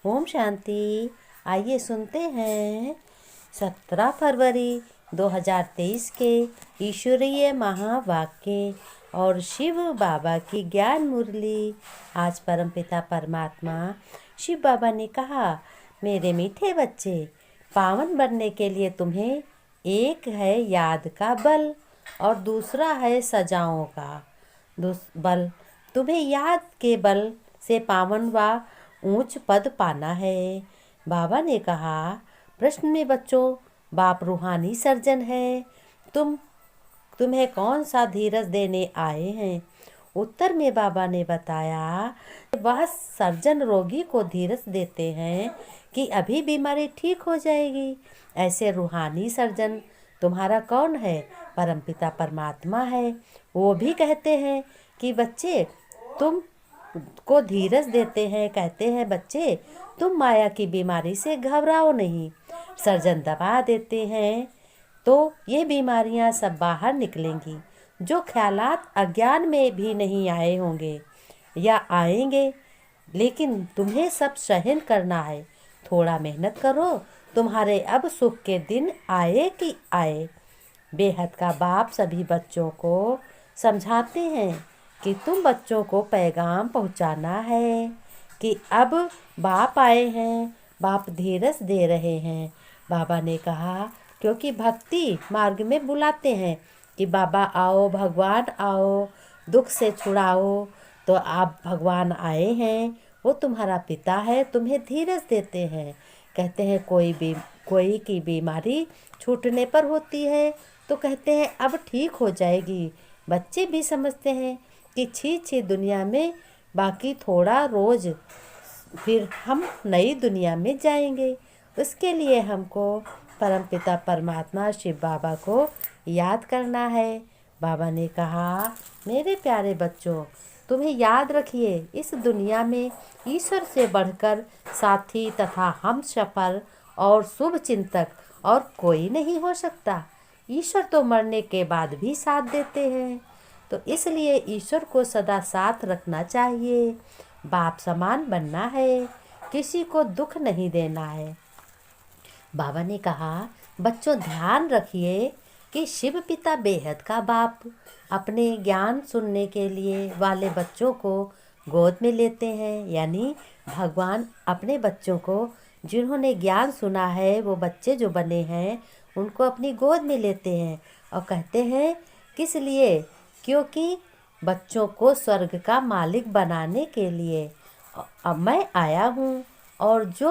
ओम शांति। आइए सुनते हैं 17 फरवरी 2023 के ईश्वरीय महावाक्य और शिव बाबा की ज्ञान मुरली। आज परमपिता परमात्मा शिव बाबा ने कहा, मेरे मीठे बच्चे, पावन बनने के लिए तुम्हें एक है याद का बल और दूसरा है सजाओं का बल। तुम्हें याद के बल से पावन व ऊंच पद पाना है। बाबा ने कहा, प्रश्न में बच्चों, बाप रूहानी सर्जन है, तुम्हें कौन सा धीरज देने आए हैं? उत्तर में बाबा ने बताया, वह सर्जन रोगी को धीरज देते हैं कि अभी बीमारी ठीक हो जाएगी। ऐसे रूहानी सर्जन तुम्हारा कौन है? परमपिता परमात्मा है। वो भी कहते हैं कि बच्चे, तुम को धीरज देते हैं, कहते हैं बच्चे तुम माया की बीमारी से घबराओ नहीं। सर्जन दबा देते हैं तो ये बीमारियां सब बाहर निकलेंगी। जो ख्यालात अज्ञान में भी नहीं आए होंगे या आएंगे, लेकिन तुम्हें सब सहन करना है। थोड़ा मेहनत करो, तुम्हारे अब सुख के दिन आए कि आए। बेहद का बाप सभी बच्चों को समझाते हैं कि तुम बच्चों को पैगाम पहुंचाना है कि अब बाप आए हैं, बाप धीरज दे रहे हैं। बाबा ने कहा, क्योंकि भक्ति मार्ग में बुलाते हैं कि बाबा आओ, भगवान आओ, दुख से छुड़ाओ। तो आप भगवान आए हैं, वो तुम्हारा पिता है, तुम्हें धीरज देते हैं। कहते हैं कोई की बीमारी छूटने पर होती है तो कहते हैं अब ठीक हो जाएगी। बच्चे भी समझते हैं कि छी दुनिया में, बाकी थोड़ा रोज फिर हम नई दुनिया में जाएंगे। उसके लिए हमको परमपिता परमात्मा शिव बाबा को याद करना है। बाबा ने कहा, मेरे प्यारे बच्चों, तुम्हें याद रखिए, इस दुनिया में ईश्वर से बढ़कर साथी तथा हम सफल और शुभ चिंतक और कोई नहीं हो सकता। ईश्वर तो मरने के बाद भी साथ देते हैं, तो इसलिए ईश्वर को सदा साथ रखना चाहिए। बाप समान बनना है, किसी को दुख नहीं देना है। बाबा ने कहा, बच्चों ध्यान रखिए कि शिव पिता बेहद का बाप अपने ज्ञान सुनने के लिए वाले बच्चों को गोद में लेते हैं। यानी भगवान अपने बच्चों को, जिन्होंने ज्ञान सुना है, वो बच्चे जो बने हैं, उनको अपनी गोद में लेते हैं और कहते हैं किस लिए? क्योंकि बच्चों को स्वर्ग का मालिक बनाने के लिए अब मैं आया हूँ। और जो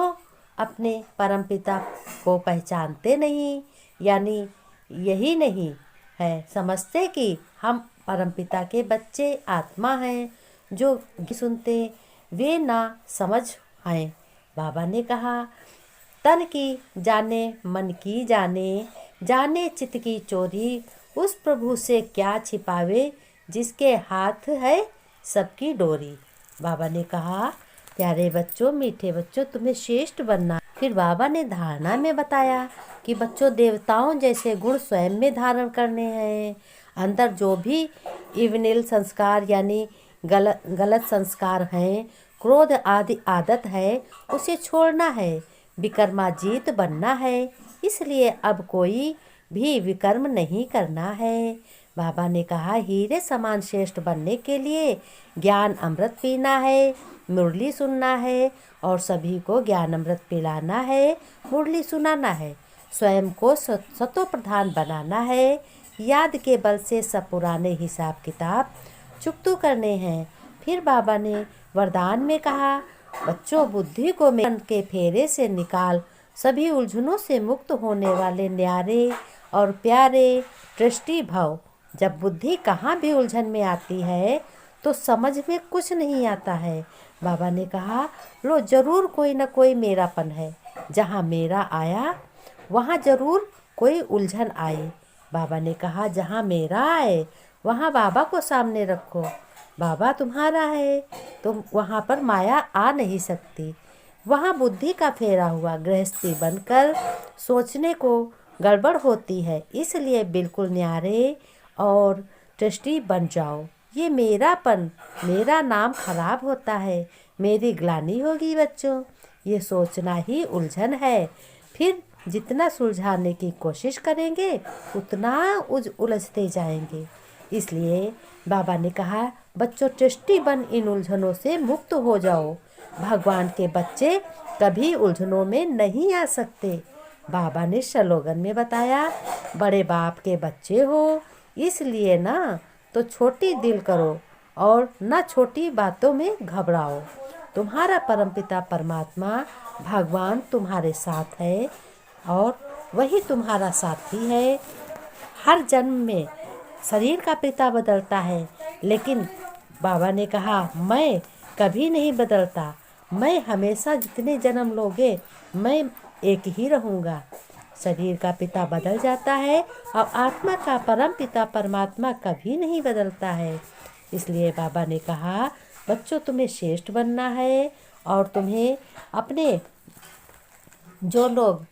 अपने परमपिता को पहचानते नहीं, यानी यही नहीं है समझते कि हम परमपिता के बच्चे आत्मा हैं, जो सुनते वे ना समझ आए। बाबा ने कहा, तन की जाने मन की जाने, जाने चित्त की चोरी, उस प्रभु से क्या छिपावे, जिसके हाथ है सबकी डोरी। बाबा ने कहा, प्यारे बच्चों, मीठे बच्चों, तुम्हें श्रेष्ठ बनना। फिर बाबा ने धारणा में बताया कि बच्चों, देवताओं जैसे गुण स्वयं में धारण करने हैं। अंदर जो भी इवनिल संस्कार यानी गलत संस्कार हैं, क्रोध आदि आदत है, उसे छोड़ना है। विकर्माजीत बनना है, इसलिए अब कोई भी विकर्म नहीं करना है। बाबा ने कहा, हीरे समान श्रेष्ठ बनने के लिए ज्ञान अमृत पीना है, मुरली सुनना है और सभी को ज्ञान अमृत पिलाना है, मुरली सुनाना है। स्वयं को सतो प्रधान बनाना है। याद के बल से सब पुराने हिसाब किताब चुकतू करने हैं। फिर बाबा ने वरदान में कहा, बच्चों, बुद्धि को मन के फेरे से निकाल, सभी उलझनों से मुक्त होने वाले न्यारे और प्यारे दृष्टि भव। जब बुद्धि कहाँ भी उलझन में आती है तो समझ में कुछ नहीं आता है। बाबा ने कहा, लो, जरूर कोई न कोई मेरापन है। जहाँ मेरा आया वहाँ जरूर कोई उलझन आए। बाबा ने कहा, जहाँ मेरा आए वहाँ बाबा को सामने रखो। बाबा तुम्हारा है तो वहाँ पर माया आ नहीं सकती। वहाँ बुद्धि का फेरा हुआ गृहस्थी बनकर सोचने को गड़बड़ होती है। इसलिए बिल्कुल न्यारे और दृष्टि बन जाओ। ये मेरापन, मेरा नाम खराब होता है, मेरी ग्लानि होगी बच्चों। ये सोचना ही उलझन है। फिर जितना सुलझाने की कोशिश करेंगे उतना उलझते जाएंगे। इसलिए बाबा ने कहा, बच्चों टेस्टी बन इन उलझनों से मुक्त हो जाओ। भगवान के बच्चे कभी उलझनों में नहीं आ सकते। बाबा ने स्लोगन में बताया, बड़े बाप के बच्चे हो, इसलिए ना तो छोटी दिल करो और ना छोटी बातों में घबराओ। तुम्हारा परमपिता परमात्मा भगवान तुम्हारे साथ है और वही तुम्हारा साथी है। हर जन्म में शरीर का पिता बदलता है, लेकिन बाबा ने कहा, मैं कभी नहीं बदलता। मैं हमेशा जितने जन्म लोगे मैं एक ही रहूँगा। शरीर का पिता बदल जाता है और आत्मा का परम पिता परमात्मा कभी नहीं बदलता है। इसलिए बाबा ने कहा, बच्चों तुम्हें श्रेष्ठ बनना है और तुम्हें अपने जो लोग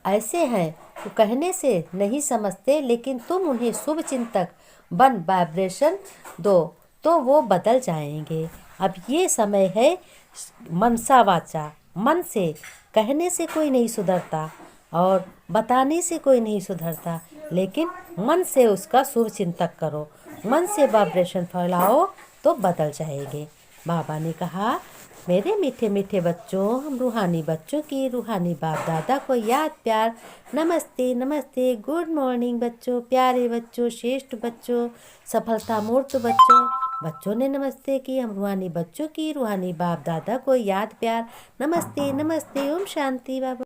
ऐसे हैं वो कहने से नहीं समझते, लेकिन तुम उन्हें शुभ चिंतक बन वाइब्रेशन दो तो वो बदल जाएंगे। अब ये समय है मनसा वाचा, मन से कहने से कोई नहीं सुधरता और बताने से कोई नहीं सुधरता, लेकिन मन से उसका शुभ चिंतक करो, मन से वाइब्रेशन फैलाओ तो बदल जाएंगे। बाबा ने कहा, मेरे मीठे मीठे बच्चों, हम रूहानी बच्चों की रूहानी बाप दादा को याद प्यार नमस्ते नमस्ते। गुड मॉर्निंग बच्चों, प्यारे बच्चों, श्रेष्ठ बच्चों, सफलता मूर्त बच्चों। बच्चों ने नमस्ते की। हम रूहानी बच्चों की रूहानी बाप दादा को याद प्यार नमस्ते नमस्ते। ओम शांति बाबा।